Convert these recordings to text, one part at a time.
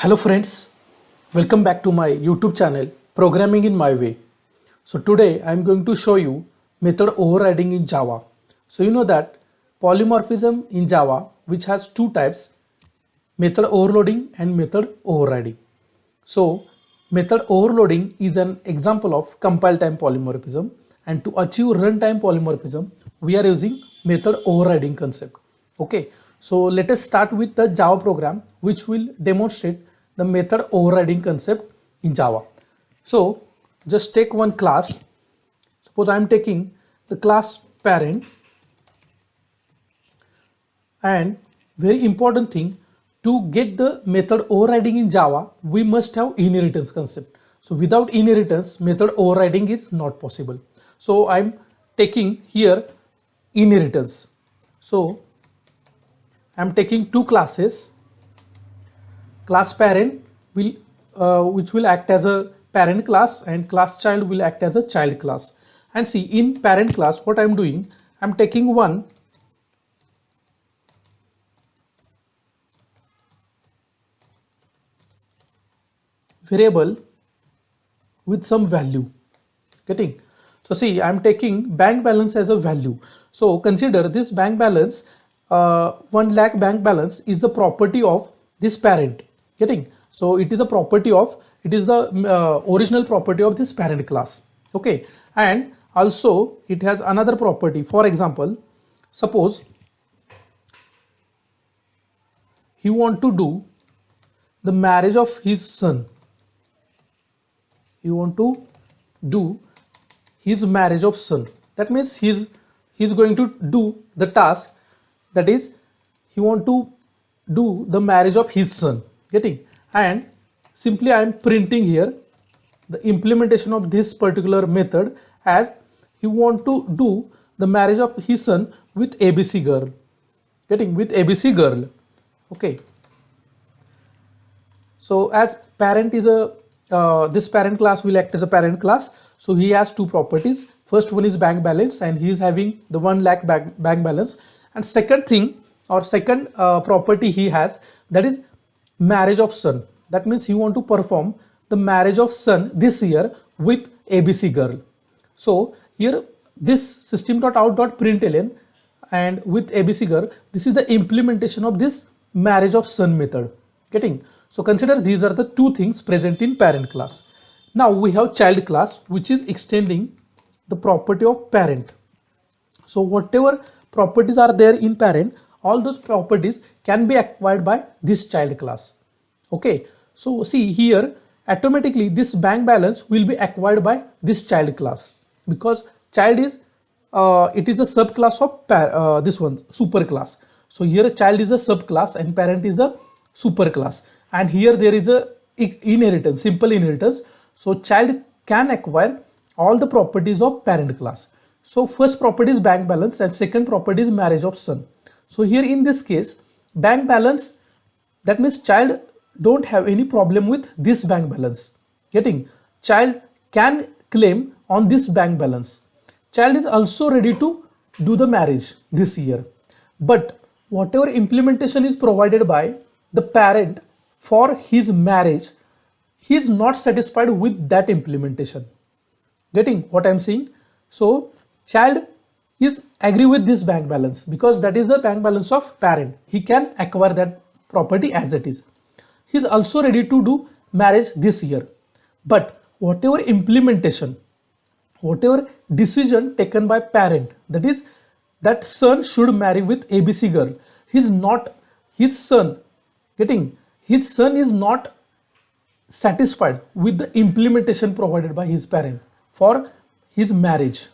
Hello friends, welcome back to my YouTube channel Programming in My Way. So today I am going to show you method overriding in Java. So you know that polymorphism in Java, which has two types, method overloading and method overriding. So method overloading is an example of compile time polymorphism, and to achieve runtime polymorphism we are using method overriding concept. Okay, so let us start with the Java program which will demonstrate the method overriding concept in Java. So just take one class. Suppose I am taking the class parent, and very important thing, to get the method overriding in Java we must have inheritance concept. So without inheritance method overriding is not possible. So I am taking here inheritance. So I am taking two classes, class parent will which will act as a parent class, and class child will act as a child class. And see, in parent class what I am doing, I am taking one variable with some value. Getting? So see, I am taking bank balance as a value. So consider this bank balance, 1 lakh bank balance is the property of this parent. Getting? So it is a property of, it is the original property of this parent class. Okay, and also it has another property. For example, suppose he want to do the marriage of his son. You want to do his marriage of son. That means he's going to do the task, that is he want to do the marriage of his son. Getting? And simply I am printing here the implementation of this particular method as he want to do the marriage of his son with ABC girl. Getting? With ABC girl. Okay, so as parent is a this parent class will act as a parent class. So he has two properties. First one is bank balance, and he is having the 1 lakh bank balance. And second thing, or second property he has, that is marriage of son. That means he want to perform the marriage of son this year with ABC girl. So here this system.out.println and with ABC girl, this is the implementation of this marriage of son method. Getting? So consider these are the two things present in parent class. Now we have child class, which is extending the property of parent. So whatever properties are there in parent, all those properties can be acquired by this child class. Okay, so see here automatically this bank balance will be acquired by this child class, because child is it is a subclass of this one super class. So here child is a subclass and parent is a super class, and here there is a inheritance, simple inheritance. So child can acquire all the properties of parent class. So first property is bank balance and second property is marriage of son. So here in this case bank balance, that means child don't have any problem with this bank balance. Getting? Child can claim on this bank balance. Child is also ready to do the marriage this year, but whatever implementation is provided by the parent for his marriage, he is not satisfied with that implementation. Getting what I am saying? So child is agree with this bank balance because that is the bank balance of parent. He can acquire that property as it is. He is also ready to do marriage this year, but whatever implementation, whatever decision taken by parent, that is that son should marry with ABC girl, he is not, his son, getting, his son is not satisfied with the implementation provided by his parent for his marriage.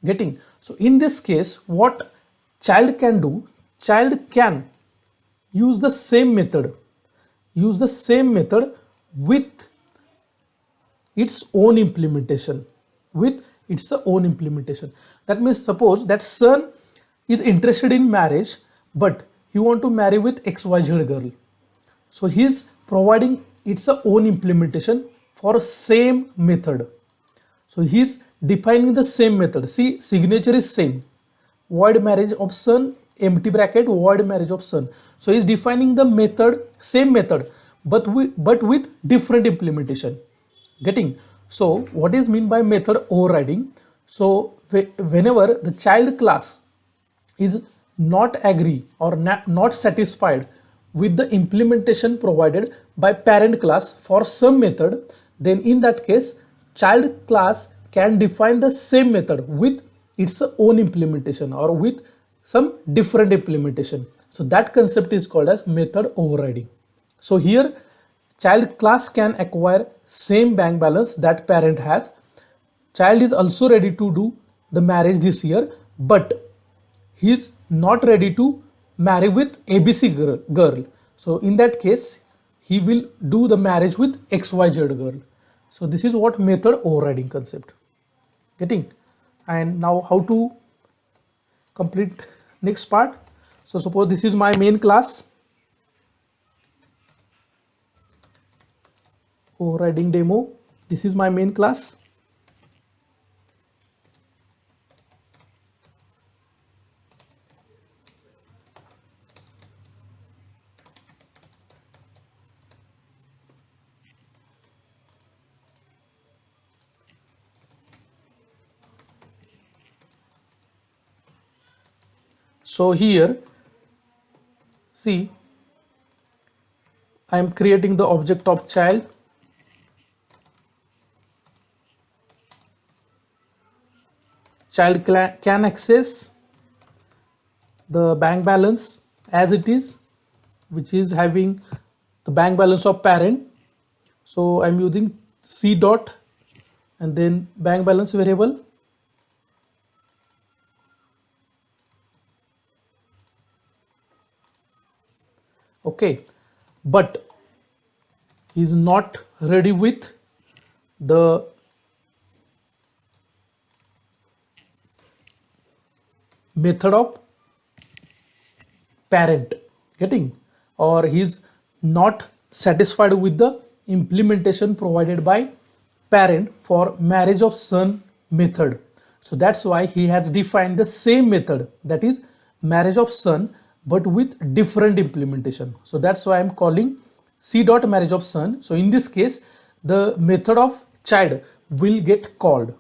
Getting? So in this case what child can do, child can use the same method, with its own implementation, That means suppose that son is interested in marriage, but he want to marry with XYZ girl. So he is providing its own implementation for same method. So he is defining the same method. See, signature is same, void marriage of son, empty bracket, void marriage of son. So he is defining the method, same method, but with different implementation. Getting? So what is mean by method overriding? So whenever the child class is not agree or not satisfied with the implementation provided by parent class for some method, then in that case child class can define the same method with its own implementation or with some different implementation. So that concept is called as method overriding. So here child class can acquire same bank balance that parent has. Child is also ready to do the marriage this year, but he is not ready to marry with ABC girl. So in that case, he will do the marriage with XYZ girl. So this is what method overriding concept. Getting? And now how to complete next part. So suppose this is my main class. Overriding demo. This is my main class. So here, see, I am creating the object of child. Child can access the bank balance as it is, which is having the bank balance of parent. So I'm using C dot and then bank balance variable. Okay, but is not ready with the method of parent. Getting? Or he is not satisfied with the implementation provided by parent for marriage of son method. So that's why he has defined the same method, that is marriage of son, but with different implementation. So that's why I'm calling C dot marriage of son. So in this case, the method of child will get called.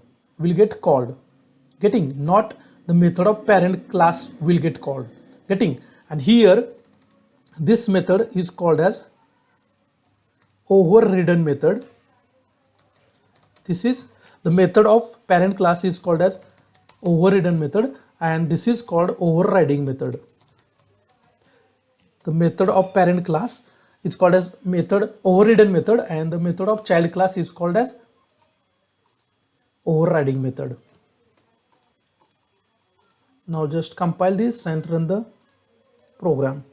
Getting? Not the method of parent class will get called. Getting? And here this method is called as overridden method. This is the method of parent class is called as overridden method, and this is called overriding method. The method of parent class is called as method overridden method, and the method of child class is called as overriding method. Now just compile this and run the program.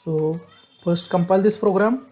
So first compile this program.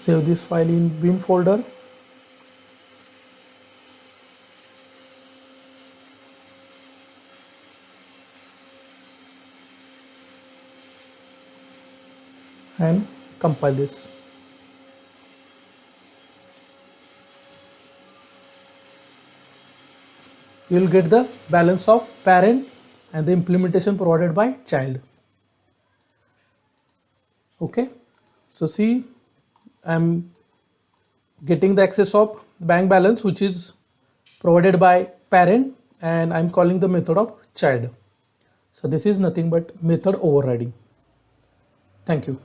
Save this file in bin folder. And compile this. You will get the balance of parent and the implementation provided by child. Okay, so see, I'm getting the access of bank balance which is provided by parent, and I'm calling the method of child. So this is nothing but method overriding. Thank you.